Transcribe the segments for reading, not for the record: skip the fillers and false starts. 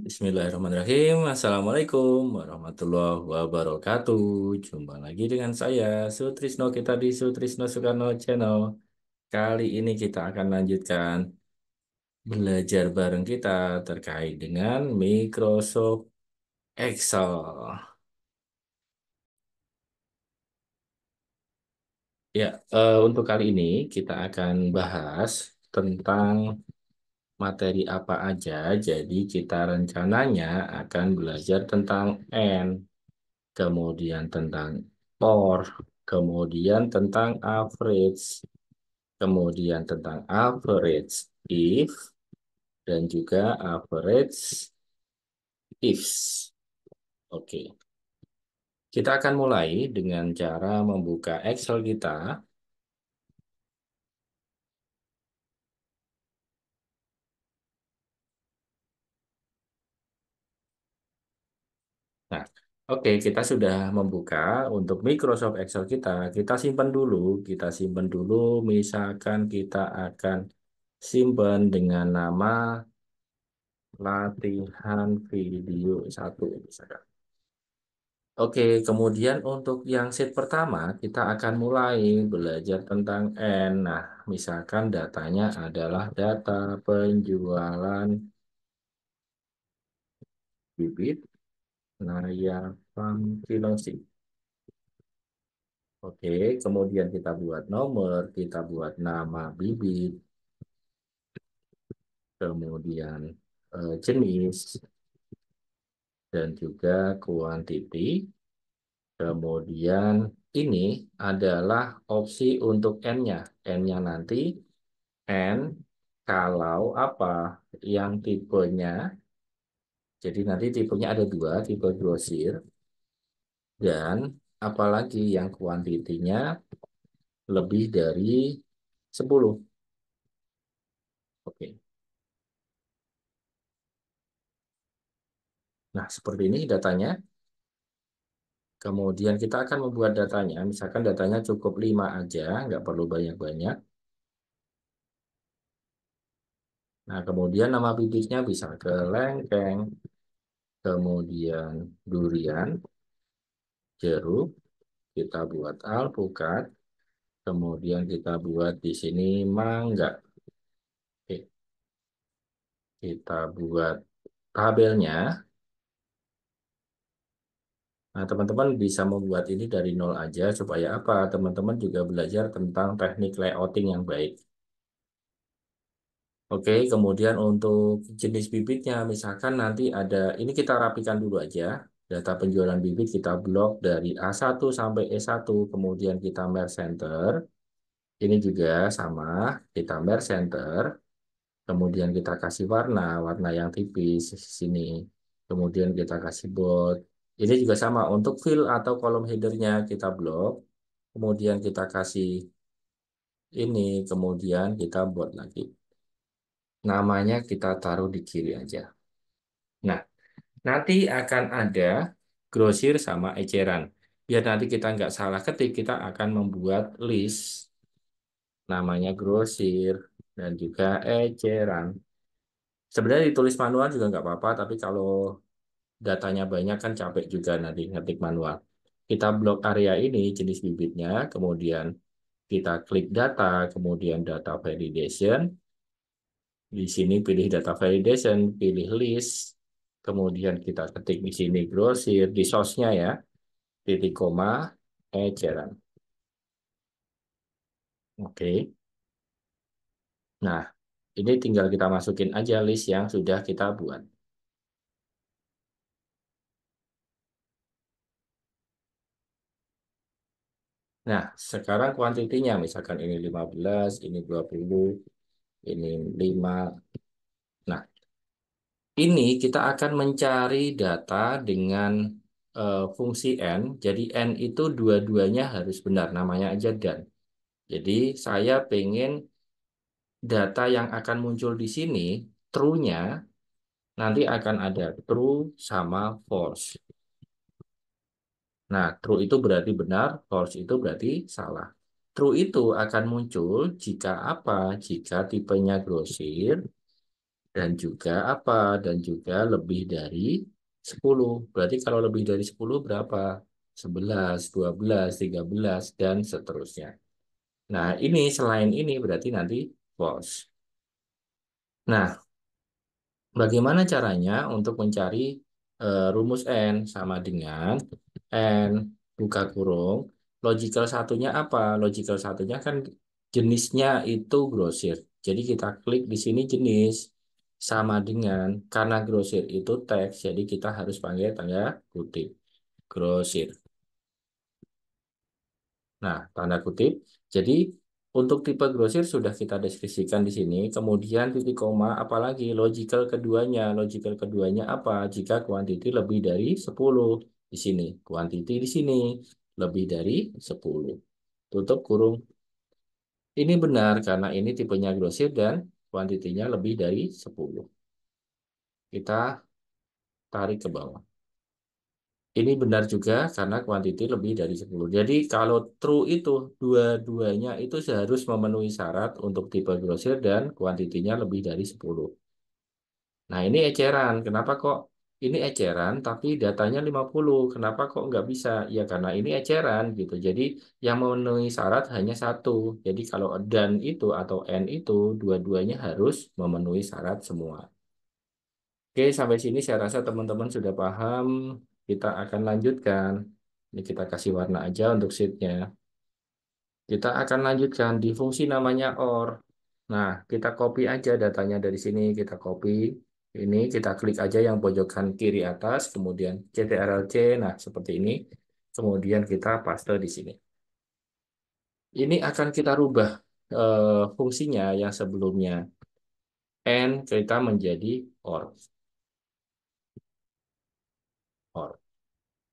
Bismillahirrahmanirrahim. Assalamualaikum warahmatullahi wabarakatuh. Jumpa lagi dengan saya, Sutrisno, kita di Sutrisno Soekarno Channel. Kali ini kita akan lanjutkan belajar bareng kita terkait dengan Microsoft Excel. Ya, untuk kali ini kita akan bahas tentang materi apa aja. Jadi kita rencananya akan belajar tentang N, kemudian tentang or, kemudian tentang average, kemudian tentang average if, dan juga average ifs. Oke, kita akan mulai dengan cara membuka Excel kita. Nah, oke, kita sudah membuka untuk Microsoft Excel kita. Kita simpan dulu, kita simpan dulu. Misalkan kita akan simpan dengan nama latihan video satu misalkan. Oke, kemudian untuk yang sheet pertama kita akan mulai belajar tentang N. Nah, misalkan datanya adalah data penjualan bibit Naya Farm. Oke, kemudian kita buat nomor, kita buat nama bibit, kemudian jenis, dan juga kuantiti. Kemudian ini adalah opsi untuk N-nya. N-nya nanti N kalau apa yang tipenya. Jadi nanti tipenya ada dua, tipe grosir. Dan apalagi yang kuantitinya lebih dari 10. Oke. Nah, seperti ini datanya. Kemudian kita akan membuat datanya. Misalkan datanya cukup 5 aja, nggak perlu banyak-banyak. Nah, kemudian nama bibitnya bisa kelengkeng, kemudian durian, jeruk, kita buat alpukat, kemudian kita buat di sini mangga. Oke, kita buat tabelnya. Nah, teman-teman bisa membuat ini dari nol aja supaya apa? Teman-teman juga belajar tentang teknik layouting yang baik. Oke, kemudian untuk jenis bibitnya, misalkan nanti ada, ini kita rapikan dulu aja. Data penjualan bibit kita blok dari A1 sampai E1, kemudian kita merge center. Ini juga sama, kita merge center. Kemudian kita kasih warna, warna yang tipis di sini. Kemudian kita kasih bold. Ini juga sama, untuk fill atau kolom headernya kita blok. Kemudian kita kasih ini, kemudian kita buat lagi. Namanya kita taruh di kiri aja. Nah, nanti akan ada grosir sama eceran. Biar nanti kita nggak salah ketik, kita akan membuat list namanya grosir dan juga eceran. Sebenarnya ditulis manual juga nggak apa-apa, tapi kalau datanya banyak kan capek juga nanti ngetik manual. Kita blok area ini jenis bibitnya, kemudian kita klik data, kemudian data validation. Di sini pilih data validation, pilih list, kemudian kita ketik di sini grosir, di source-nya ya, titik koma, eceran. Oke. Nah, ini tinggal kita masukin aja list yang sudah kita buat. Nah, sekarang kuantitinya, misalkan ini 15, ini 20, ini 5. Nah, ini kita akan mencari data dengan fungsi N. Jadi N itu dua-duanya harus benar, namanya aja dan. Jadi saya pengen data yang akan muncul di sini, true-nya nanti akan ada true sama false. Nah, true itu berarti benar, false itu berarti salah. True itu akan muncul jika apa? Jika tipenya grosir, dan juga apa? Dan juga lebih dari 10. Berarti kalau lebih dari 10 berapa? 11, 12, 13, dan seterusnya. Nah, ini selain ini berarti nanti false. Nah, bagaimana caranya untuk mencari rumus N sama dengan N buka kurung. Logical satunya apa? Logical satunya kan jenisnya itu grosir. Jadi kita klik di sini jenis sama dengan karena grosir itu teks, jadi kita harus pakai tanda kutip grosir. Nah, tanda kutip. Jadi untuk tipe grosir sudah kita deskripsikan di sini. Kemudian titik koma, apalagi logical keduanya. Logical keduanya apa? Jika kuantiti lebih dari 10 di sini. Kuantiti di sini lebih dari 10. Tutup kurung. Ini benar karena ini tipenya grosir dan kuantitinya lebih dari 10. Kita tarik ke bawah. Ini benar juga karena kuantiti lebih dari 10. Jadi kalau true itu dua-duanya itu seharus memenuhi syarat untuk tipe grosir dan kuantitinya lebih dari 10. Nah ini eceran. Kenapa kok ini eceran tapi datanya 50? Kenapa kok nggak bisa? Ya karena ini eceran gitu. Jadi yang memenuhi syarat hanya satu. Jadi kalau dan itu atau n itu dua-duanya harus memenuhi syarat semua. Oke, sampai sini saya rasa teman-teman sudah paham. Kita akan lanjutkan. Ini kita kasih warna aja untuk sheetnya. Kita akan lanjutkan di fungsi namanya OR. Nah, kita copy aja datanya dari sini. Kita copy. Ini kita klik aja yang pojokan kiri atas. Kemudian CTRL-C. Nah, seperti ini. Kemudian kita paste di sini. Ini akan kita rubah fungsinya yang sebelumnya. And kita menjadi OR. OR.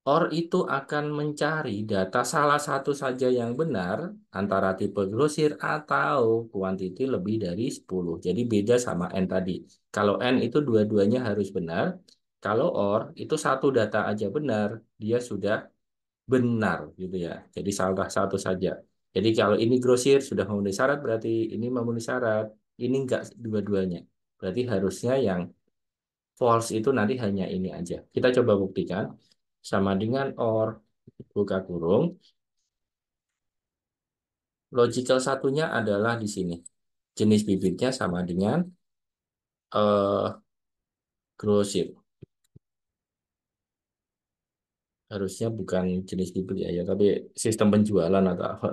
OR itu akan mencari data salah satu saja yang benar antara tipe grosir atau kuantiti lebih dari 10. Jadi beda sama N tadi. Kalau N itu dua-duanya harus benar. Kalau OR itu satu data aja benar, dia sudah benar gitu ya. Jadi salah satu saja. Jadi kalau ini grosir sudah memenuhi syarat berarti ini memenuhi syarat. Ini enggak dua-duanya. Berarti harusnya yang false itu nanti hanya ini aja. Kita coba buktikan. Sama dengan OR buka kurung. Logical satunya adalah di sini. Jenis bibitnya sama dengan eh grosir. Harusnya bukan jenis bibit ya, tapi sistem penjualan atau apa.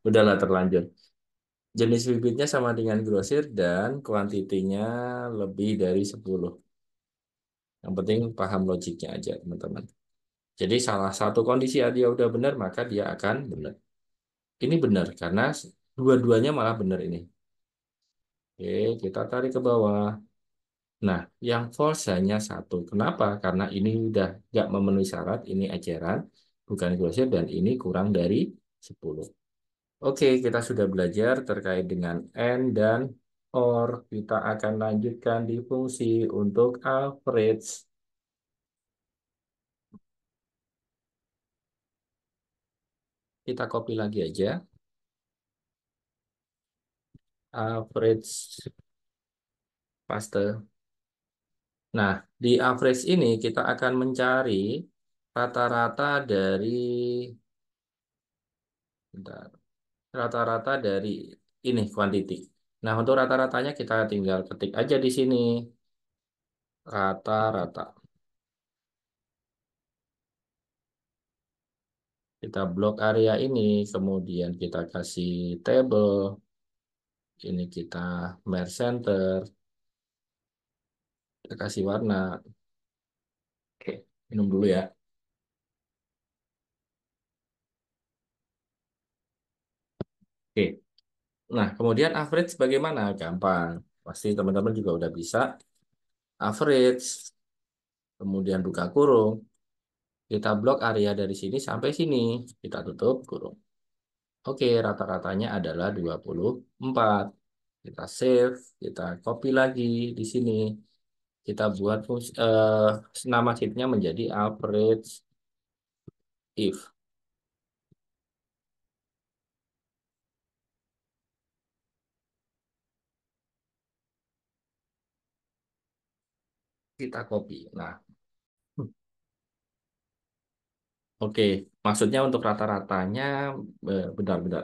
Udahlah terlanjur. Jenis bibitnya sama dengan grosir dan kuantitinya lebih dari 10. Yang penting paham logiknya aja, teman-teman. Jadi salah satu kondisi dia udah benar, maka dia akan benar. Ini benar karena dua-duanya malah benar ini. Oke, kita tarik ke bawah. Nah, yang false hanya satu. Kenapa? Karena ini udah nggak memenuhi syarat, ini eceran, bukan grosir, dan ini kurang dari 10. Oke, kita sudah belajar terkait dengan N dan OR. Kita akan lanjutkan di fungsi untuk average. Kita copy lagi aja. Average paste. Nah, di average ini kita akan mencari rata-rata dari bentar, rata-rata dari ini quantity. Nah, untuk rata-ratanya kita tinggal ketik aja di sini rata-rata. Kita blok area ini, kemudian kita kasih table, ini kita merge center, kita kasih warna. Oke, minum dulu ya. Oke. Nah, kemudian average bagaimana? Gampang. Pasti teman-teman juga udah bisa. Average, kemudian buka kurung. Kita blok area dari sini sampai sini. Kita tutup kurung. Oke, rata-ratanya adalah 24. Kita save, kita copy lagi di sini. Kita buat nama sheetnya menjadi average if. kita copy. Nah, oke, maksudnya untuk rata-ratanya benar-benar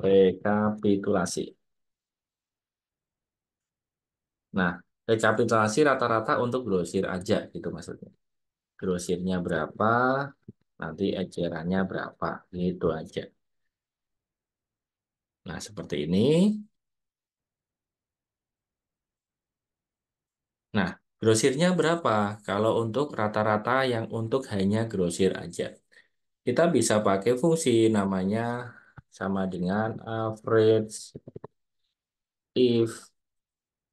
rekapitulasi. Nah, rekapitulasi rata-rata untuk grosir aja gitu maksudnya. Grosirnya berapa, nanti ecerannya berapa, gitu aja. Nah, seperti ini. Nah, grosirnya berapa? Kalau untuk rata-rata yang untuk hanya grosir aja. Kita bisa pakai fungsi namanya sama dengan average if.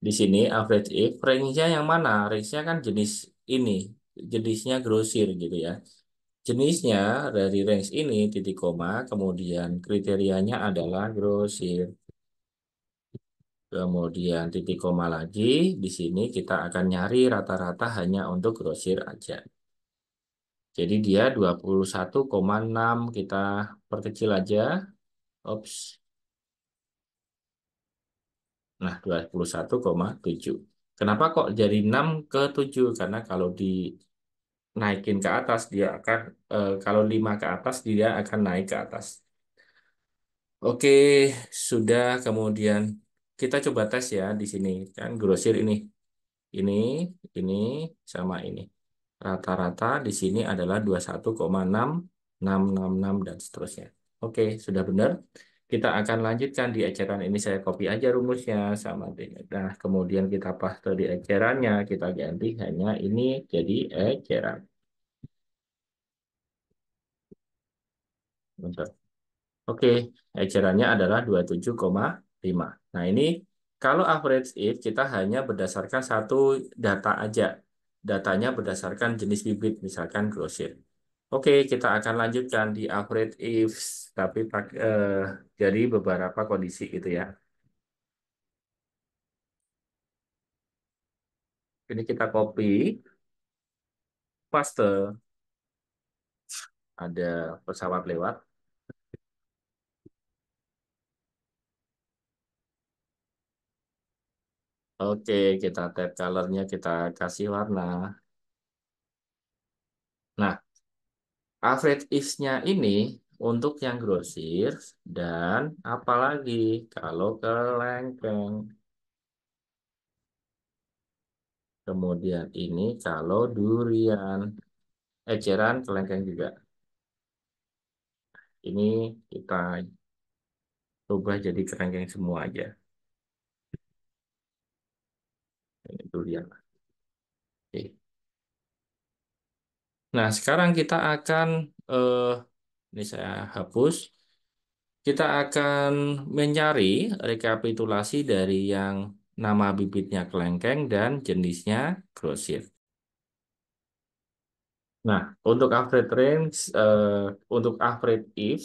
Di sini average if, range-nya yang mana? Range-nya kan jenis ini, jenisnya grosir gitu ya. Jenisnya dari range ini titik koma, kemudian kriterianya adalah grosir. Kemudian titik koma lagi, di sini kita akan nyari rata-rata hanya untuk grosir aja. Jadi dia 21,6 kita perkecil aja. Ops. Nah, 21,7. Kenapa kok jadi 6 ke 7? Karena kalau dinaikin ke atas dia akan kalau 5 ke atas dia akan naik ke atas. Oke, sudah kemudian kita coba tes ya di sini. Kan grosir ini, ini sama ini. Rata-rata di sini adalah 21,6, 666 dan seterusnya. Oke, sudah benar. Kita akan lanjutkan di eceran ini. Saya copy aja rumusnya sama dengan. Nah, kemudian kita paste di ecerannya. Kita ganti hanya ini jadi eceran. Bentar. Oke, ecerannya adalah 27,5. Nah, ini kalau average if kita hanya berdasarkan satu data aja. Datanya berdasarkan jenis bibit, misalkan grosir. Oke, kita akan lanjutkan di average if, tapi jadi beberapa kondisi gitu ya. Ini kita copy, paste, ada pesawat lewat. Oke, kita tab colornya kita kasih warna. Nah, average if-nya ini untuk yang grosir dan apalagi kalau kelengkeng. Kemudian ini kalau durian, eceran kelengkeng juga. Ini kita ubah jadi kelengkeng semua aja. Ini durian. Oke. Nah, sekarang kita akan ini saya hapus. Kita akan mencari rekapitulasi dari yang nama bibitnya kelengkeng dan jenisnya grosir. Nah, untuk average range, untuk average if,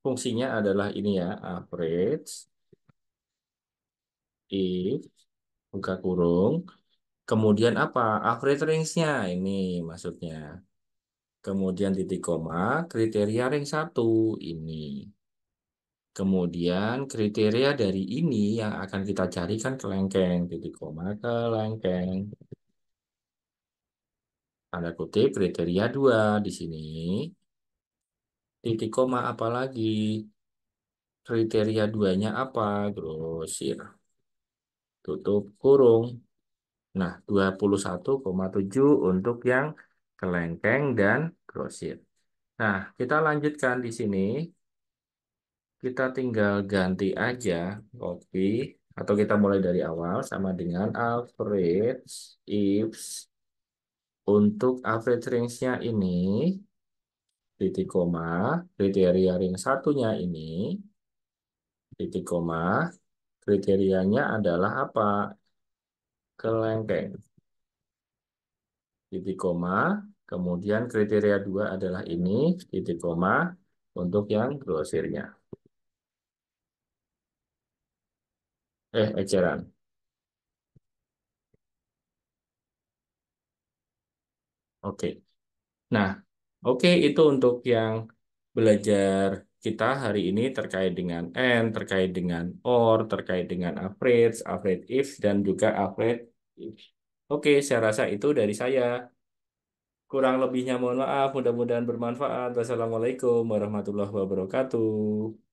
fungsinya adalah ini ya, average if, buka kurung. Kemudian apa? Average range-nya ini maksudnya. Kemudian titik koma, kriteria range satu ini. Kemudian kriteria dari ini yang akan kita carikan kelengkeng, titik koma kelengkeng. Tanda kutip kriteria 2 di sini. Titik koma apalagi? Kriteria duanya apa? Grosir. Tutup kurung. Nah, 21,7 untuk yang kelengkeng dan grosir. Nah, kita lanjutkan di sini. Kita tinggal ganti aja copy atau kita mulai dari awal sama dengan average if untuk average range-nya ini titik koma kriteria ring satunya ini titik koma kriterianya adalah apa? Kelengkeng titik koma kemudian kriteria 2 adalah ini titik koma untuk yang grosirnya eceran. Oke. Nah, oke itu untuk yang belajar kita hari ini terkait dengan and, terkait dengan or, terkait dengan average, average if, dan juga average if. Oke, saya rasa itu dari saya. Kurang lebihnya mohon maaf, mudah-mudahan bermanfaat. Wassalamualaikum warahmatullahi wabarakatuh.